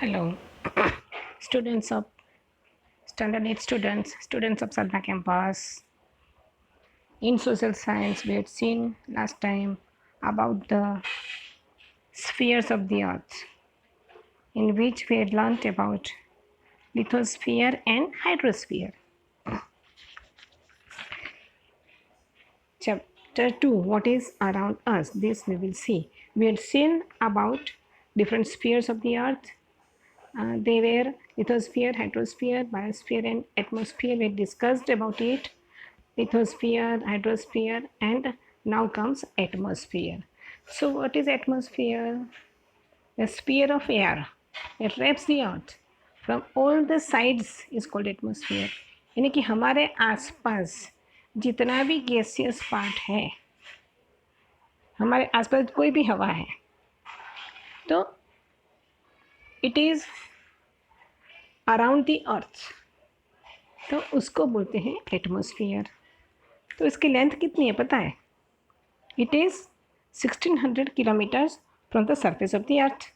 Hello, students of Standard 8 students of Sadhana campus. In social science, we had seen last time about the spheres of the earth, in which we had learnt about lithosphere and hydrosphere. Chapter 2, what is around us? This we will see. We had seen about different spheres of the earth. They were lithosphere, hydrosphere, biosphere, and atmosphere. We discussed about it. Lithosphere, hydrosphere, and now comes atmosphere. So, what is atmosphere? A sphere of air that wraps the earth from all the sides is called atmosphere. यानी कि हमारे आसपास जितना भी gaseous part है, हमारे आसपास कोई भी हवा है, तो it is around the earth, तो उसको बोलते हैं एटमॉस्फेयर. तो इसकी लेंथ कितनी है पता है? It is 1600 kilometres from the surface of the earth.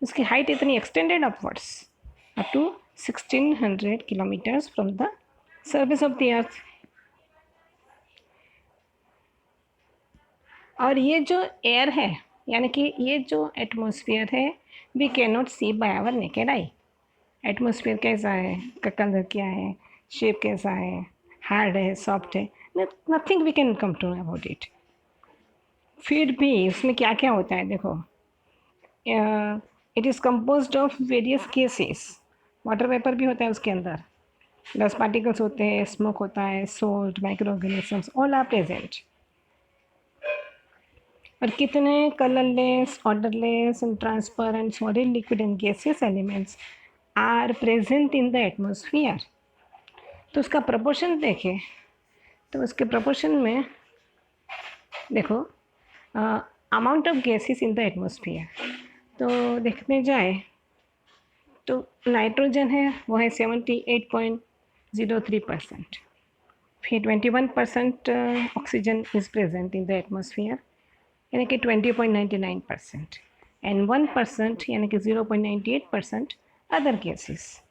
उसकी हाइट इतनी extended upwards up to 1600 kilometres from the surface of the earth. और ये जो एयर है, यानी कि ये जो एटमॉस्फेयर है, we can not see by our naked eye. Atmosphere कैसा है, का कलर क्या है, शेप कैसा है, हार्ड है, सॉफ्ट है, nothing we can come to about it. फिर भी इसमें क्या क्या होता है देखो. It is composed of various gases. Water vapour भी होता है उसके अंदर, डस्ट पार्टिकल्स होते हैं, स्मोक होता है, salt, micro organisms, all are present. और कितने colourless, odourless and transparent solid, liquid and gaseous elements are present in the atmosphere. तो उसका प्रपोर्शन देखें तो उसके प्रपोर्शन में देखो amount of gases in the atmosphere. तो देखने जाए तो नाइट्रोजन है वो है 78.03%. फिर 21% oxygen is present in the atmosphere, यानी कि 20.99%. एंड 1% यानी कि 0.98% अदर गैसेस.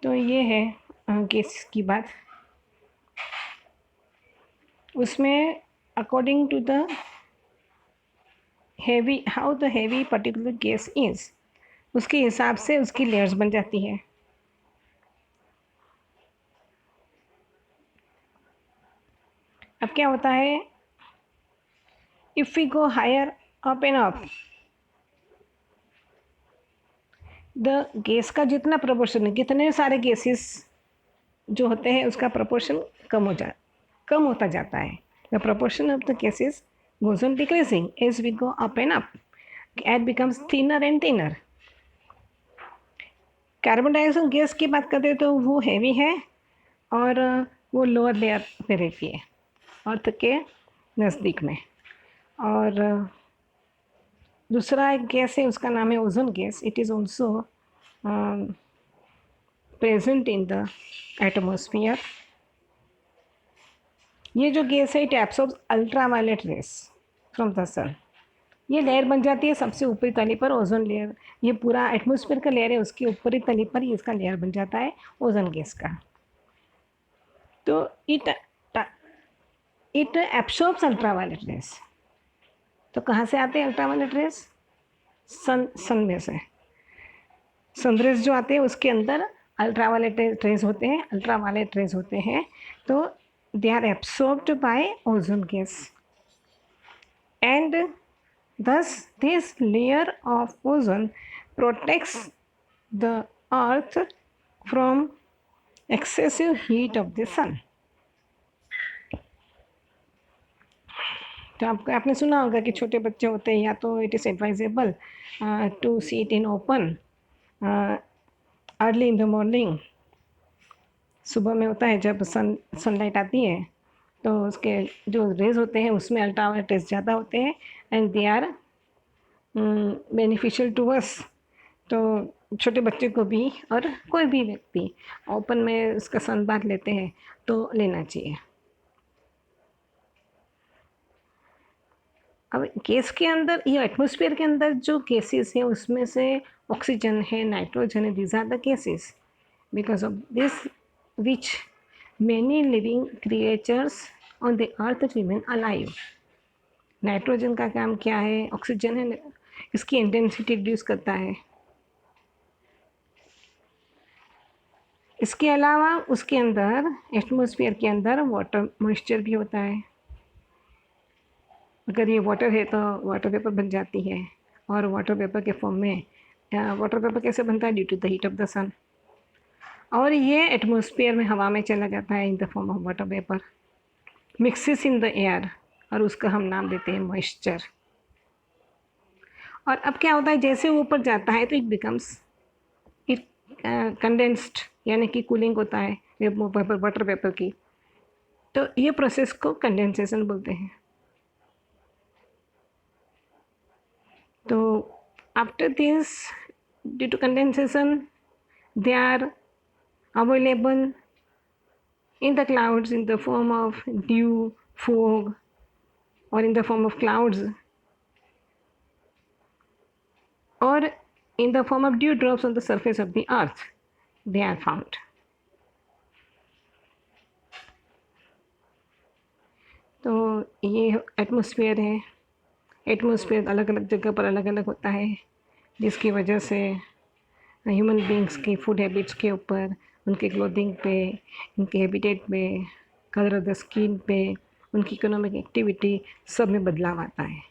तो ये है गैस की बात. उसमें according to the heavy, how the heavy particular gas is, उसके हिसाब से उसकी लेयर्स बन जाती है. अब क्या होता है, if we go higher up and up, the gas का जितना प्रपोर्शन है, कितने सारे गैसेस जो होते हैं उसका प्रपोर्शन कम होता जाता है. The proportion of the gases goes on decreasing as we go up and up. Air becomes thinner and thinner. Carbon dioxide gas की बात करते हैं तो वो हैवी है और वो लोअर लेयर पे रहती है, अर्थ के नज़दीक में. और दूसरा एक गैस है, उसका नाम है ozone gas. It is also present in the atmosphere. ये जो गैस है, it absorbs ultraviolet rays from the sun. ये लेयर बन जाती है सबसे ऊपरी तली पर, ओजोन लेयर. ये पूरा एटमॉस्फेयर का लेयर है, उसकी ऊपरी तली पर ही इसका लेयर बन जाता है ओजोन गैस का. तो इट एब्सॉर्ब्स अल्ट्रावायलेट रेस. तो कहाँ से आते हैं अल्ट्रावायलेट रेस? सन में से. सनरेज जो आते हैं उसके अंदर अल्ट्रावायलेट रेज होते हैं. तो they are absorbed by ozone gas, and thus this layer of ozone protects the earth from excessive heat of the sun. तो आपने सुना होगा कि छोटे बच्चे होते हैं, या तो it is advisable to sit in open early in the morning. सुबह में होता है जब सनलाइट आती है, तो उसके जो रेज होते हैं उसमें अल्ट्रावायलेट रेज ज़्यादा होते हैं, and they are beneficial to us. तो छोटे बच्चे को भी और कोई भी व्यक्ति ओपन में उसका सन बाथ लेते हैं तो लेना चाहिए. अब गैस के अंदर, ये एटमॉस्फेयर के अंदर जो गैसेस हैं उसमें से ऑक्सीजन है, नाइट्रोजन है, these are the gases, because of this which many living creatures on the earth remain alive. Nitrogen का काम क्या है? ऑक्सीजन है, इसकी इंटेंसिटी रिड्यूस करता है। इसके अलावा उसके अंदर, एटमॉस्फेयर के अंदर वाटर मॉइस्चर भी होता है। अगर ये वाटर है तो वाटर वेपर बन जाती है, और वाटर वेपर के फॉर्म में, वाटर वेपर कैसे बनता है? Due to the heat of the sun. और ये एटमॉस्फेयर में हवा में चला जाता है in the form of water vapour, mixes in the air, और उसका हम नाम देते हैं मॉइस्चर। और अब क्या होता है, जैसे ऊपर जाता है तो इट बिकम्स, इट कंडेंस्ड, यानी कि कूलिंग होता है वाटर वेपर की, तो ये प्रोसेस को कंडेंसेशन बोलते हैं। तो after this, due to condensation, they are available in the clouds in the form of dew, fog, or in the form of clouds, or in the form of dewdrops on the surface of the earth. They are found. तो ये atmosphere है। Atmosphere अलग अलग जगह पर अलग अलग होता है, जिसकी वजह से ह्यूमन बींग्स की फूड हैबिट्स के ऊपर, उनके क्लोथिंग पे, उनके हैबिटेट पे, कलर ऑफ द स्किन पे, उनकी इकोनॉमिक एक्टिविटी, सब में बदलाव आता है।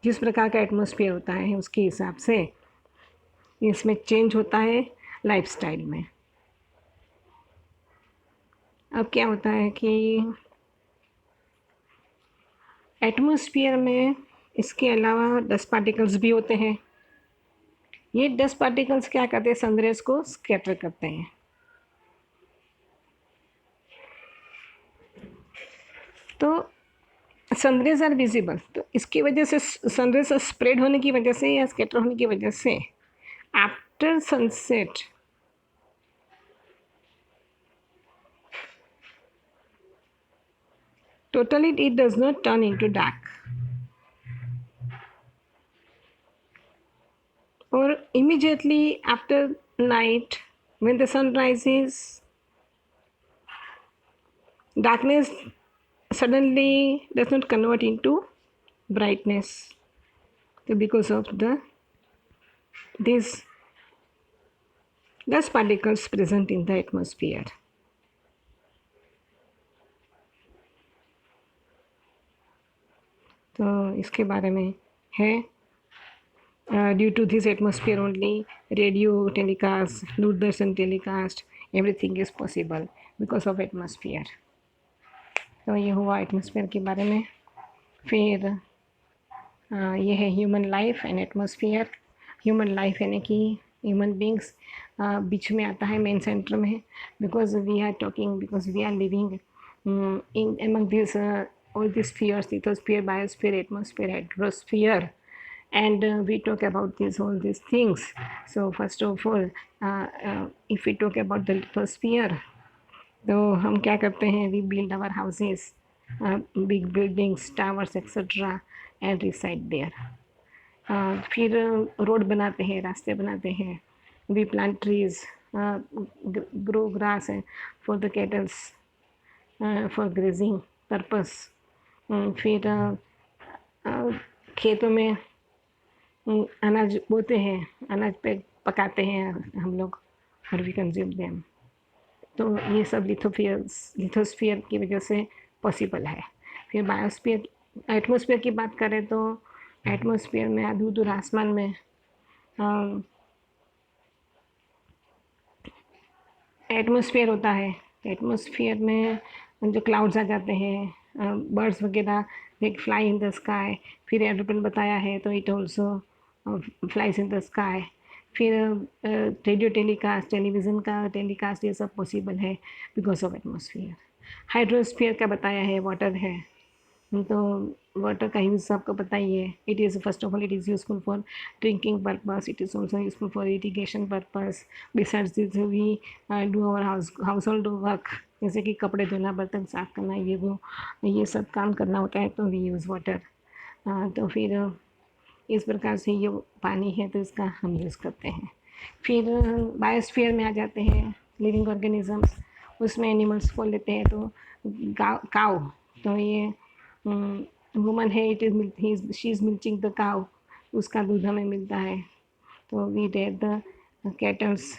जिस प्रकार का एटमॉस्फेयर होता है उसके हिसाब से इसमें चेंज होता है लाइफस्टाइल में। अब क्या होता है कि एटमॉस्फेयर में इसके अलावा डस्ट पार्टिकल्स भी होते हैं। ये डस्ट पार्टिकल्स क्या करते हैं? सनरेज को स्कैटर करते हैं। तो सनरेज आर विजिबल, तो इसकी वजह से, सनरेज स्प्रेड होने की वजह से या स्कैटर होने की वजह से, after sunset totally it does not turn into dark, or immediately after night when the sun rises, darkness suddenly does not convert into brightness, so because of these dust particles present in the atmosphere. तो इसके बारे में है, due to this atmosphere only radio telecast, Doordarshan telecast, everything is possible because of atmosphere. तो ये हुआ atmosphere के बारे में। फिर ये है human life and atmosphere. Human life यानी कि ह्यूमन बींग्स बीच में आता है, मेन सेंटर में, because we are talking, because we are living in among this all these spheres, lithosphere, biosphere, atmosphere, hydrosphere, and we talk about all these things. So first of all, if we talk about the lithosphere, तो हम क्या करते हैं? We build our houses, big buildings, towers, etc. and reside there. फिर road बनाते हैं, रास्ते बनाते हैं, we plant trees, grow grass for the cattle, for grazing purpose. फिर खेतों में अनाज बोते हैं, अनाज पे पकाते हैं हम लोग, और वी कंज्यूम देम। तो ये सब लिथोस्फीयर की वजह से पॉसिबल है। फिर बायोस्फीयर, एटमॉस्फेयर की बात करें तो एटमॉस्फेयर में दूर दूर आसमान में एटमॉस्फेयर होता है। एटमॉस्फेयर में जो क्लाउड्स आ जाते हैं, बर्ड्स वगैरह they fly in the sky. फिर एरोप्लेन बताया है तो it also flies in the sky. फिर रेडियो टेलीकास्ट, टेलीविज़न का टेलीकास्ट, ये सब पॉसिबल है बिकॉज ऑफ एटमॉस्फेयर। हाइड्रोस्फीयर का बताया है, वाटर है, तो वाटर का यूज़ आपको पता ही है। It is first of all it is useful for drinking purpose, it is also useful for irrigation purpose. Besides this we do our household work, जैसे कि कपड़े धोना, बर्तन साफ करना, ये सब काम करना होता है तो वी यूज़ वाटर। तो फिर इस प्रकार से ये पानी है तो इसका हम यूज़ करते हैं। फिर बायोस्फीयर में आ जाते हैं लिविंग ऑर्गेनिजम्स, उसमें एनिमल्स को लेते हैं तो काउ, तो ये वुमन है, it is she is milching the cow, उसका दूध हमें मिलता है, तो वी डेट द कैटल्स,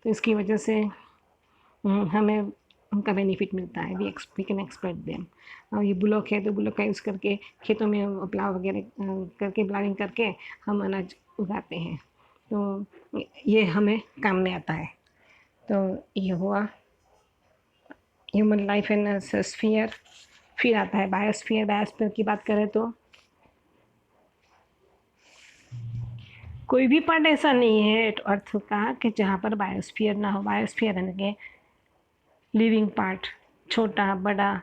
तो इसकी वजह से हमें उनका बेनिफिट मिलता है, वी कैन एक्सप्लॉइट देम। और ये बुलॉक है तो बुलॉक का यूज़ करके खेतों में प्लाव वगैरह करके प्लाविंग करके हम अनाज उगाते हैं, तो ये हमें काम में आता है। तो ये हुआ ह्यूमन लाइफ एंड स्फीयर। फिर आता है बायोस्फीयर। बायोस्फीयर की बात करें तो कोई भी पार्ट ऐसा नहीं है अर्थ का कि जहाँ पर बायोस्फीयर ना हो। बायोस्फीयर यानी कि लिविंग पार्ट, छोटा बड़ा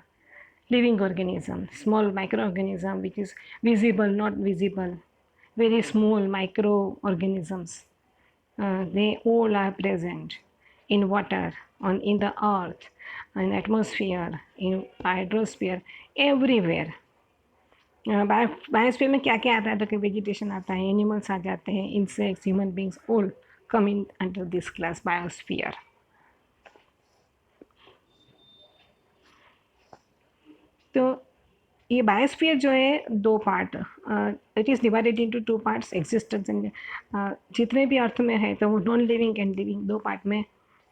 living organism, small microorganism which is visible, not visible, very small microorganisms. They all are present in water, in the earth, in atmosphere, in hydrosphere, everywhere. Biosphere में क्या क्या आता है, तो वेजिटेशन आता है, एनिमल्स आ जाते हैं, insects, human beings, all come in under this class biosphere. तो ये बायोस्फीयर जो है दो part, it is divided into two parts, existence and, जितने भी अर्थ में है तो वो नॉन लिविंग एंड लिविंग दो पार्ट में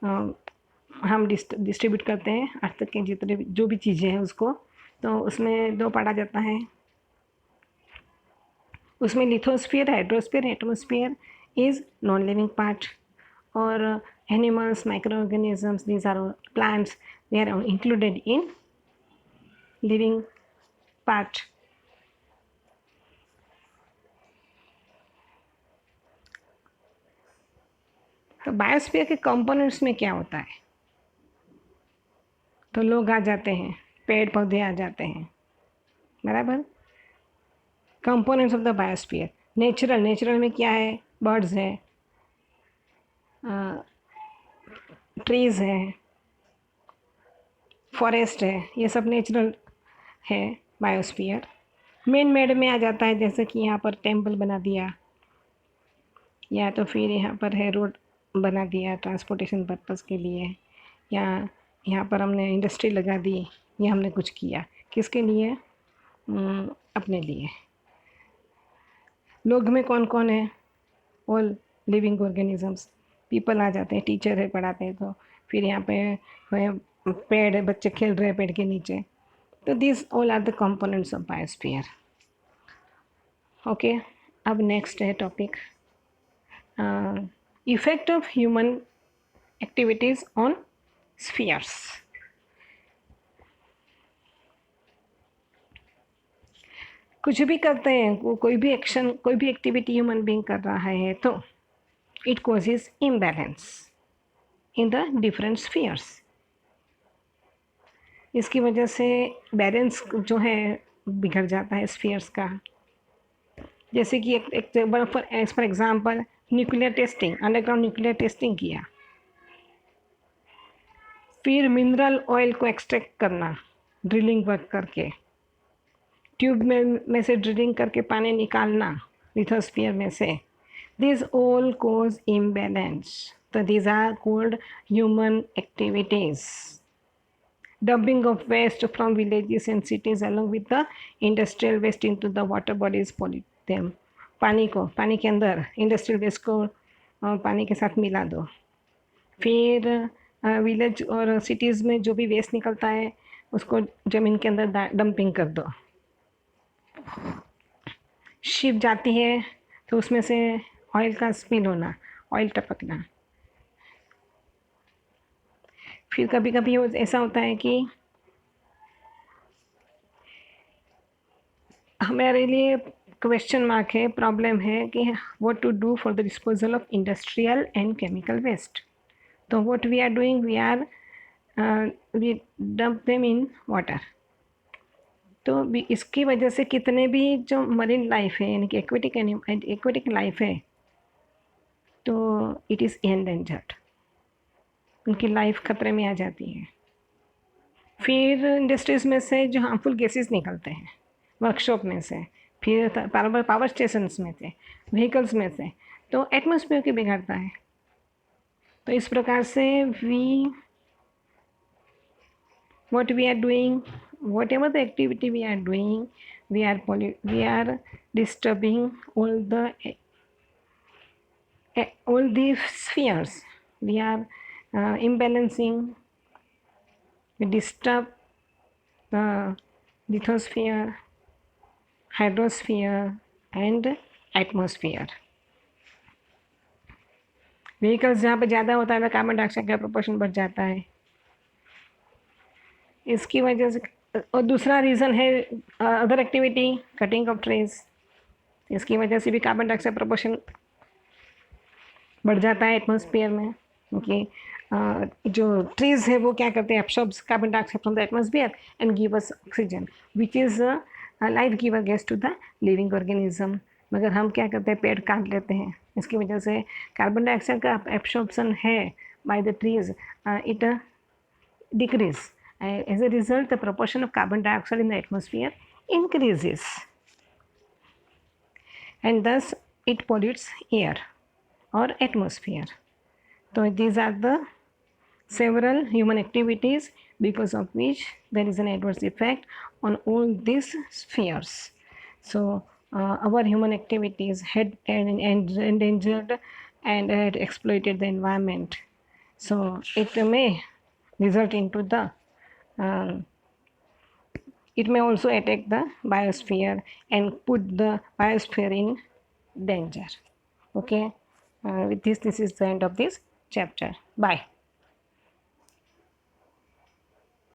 हम डिस्ट्रीब्यूट करते हैं अर्थ के जितने भी जो भी चीज़ें हैं उसको। तो उसमें दो पार्ट आ जाता है, उसमें lithosphere, hydrosphere, atmosphere is non living part, और animals, micro organisms, these are plants, they are included in living part. तो बायोस्फीयर के कंपोनेंट्स में क्या होता है, तो लोग आ जाते हैं, पेड़ पौधे आ जाते हैं, बराबर। Components of the biosphere, natural में क्या है, बर्ड्स है, ट्रीज़ है, फॉरेस्ट है, ये सब नेचुरल है बायोस्फीयर। मैन मेड में आ जाता है, जैसे कि यहाँ पर टेम्पल बना दिया, या तो फिर यहाँ पर है रोड बना दिया ट्रांसपोर्टेशन पर्पज़ के लिए, या यहाँ पर हमने इंडस्ट्री लगा दी, या हमने कुछ किया, किसके लिए, अपने लिए। लोग में कौन कौन है, ऑल लिविंग ऑर्गेनिजम्स। पीपल आ जाते हैं, टीचर है पढ़ाते हैं, तो फिर यहाँ पे पेड़ है, बच्चे खेल रहे हैं पेड़ के नीचे, तो this all are the components of biosphere. Okay, अब नेक्स्ट है topic effect of human activities on spheres. कुछ भी करते हैं, कोई भी एक्शन, कोई भी एक्टिविटी ह्यूमन बीइंग कर रहा है तो it causes imbalance in the different spheres. इसकी वजह से बैलेंस जो है बिगड़ जाता है स्फीयर्स का। जैसे कि एक for example nuclear testing, underground nuclear testing किया, फिर मिनरल ऑयल को एक्सट्रैक्ट करना ड्रिलिंग वर्क करके, ट्यूब में से ड्रिलिंग करके पानी निकालना लिथोस्फीयर में से, दिस ऑल कॉज इम्बैलेंस, तो these are called human activities. Dumping of waste from villages and cities along with the industrial waste into the water bodies pollute them. पानी के अंदर इंडस्ट्रियल वेस्ट को पानी के साथ मिला दो। फिर विलेज और सिटीज़ में जो भी वेस्ट निकलता है उसको ज़मीन के अंदर डंपिंग कर दो। शिप जाती है तो उसमें से ऑयल का स्पिल होना, ऑयल टपकना। फिर कभी कभी ऐसा होता है कि हमारे लिए क्वेश्चन मार्क है, प्रॉब्लम है कि what to do for the disposal of industrial and chemical waste. तो what we are doing, we dump them in water. तो इसकी वजह से कितने भी जो मरीन लाइफ है यानी कि एक्वेटिक लाइफ है तो इट इज़ एंडेंजर्ड, उनकी लाइफ खतरे में आ जाती है। फिर इंडस्ट्रीज़ में से जो हार्मफुल गैसेस निकलते हैं वर्कशॉप में से, फिर पावर स्टेशंस में से, व्हीकल्स में से, तो एटमॉस्फेयर को बिगाड़ता है। तो इस प्रकार से what we are doing, whatever the activity we are doing, we are disturbing all the spheres. We are imbalancing. We disturb the lithosphere, hydrosphere and atmosphere. Vehicles जहाँ पर ज़्यादा होता है वह कार्बन डाइऑक्साइड का प्रोपोर्शन बढ़ जाता है। इसकी वजह से, और दूसरा रीज़न है other activity, cutting of trees, इसकी वजह से भी कार्बन डाइऑक्साइड प्रोपोर्शन बढ़ जाता है एटमॉस्फेयर में, क्योंकि जो ट्रीज है वो क्या करते हैं, absorbs carbon dioxide from the atmosphere and give us oxygen which is life giver gas to the living organism. मगर हम क्या करते हैं, पेड़ काट लेते हैं, इसकी वजह से कार्बन डाइऑक्साइड का एब्सॉर्प्शन है by the trees, it decrease. As a result, the proportion of carbon dioxide in the atmosphere increases, and thus it pollutes air or atmosphere. So these are the several human activities because of which there is an adverse effect on all these spheres. So our human activities had endangered and had exploited the environment. So it may result into the it may also attack the biosphere and put the biosphere in danger. Okay, with this is the end of this chapter. Bye.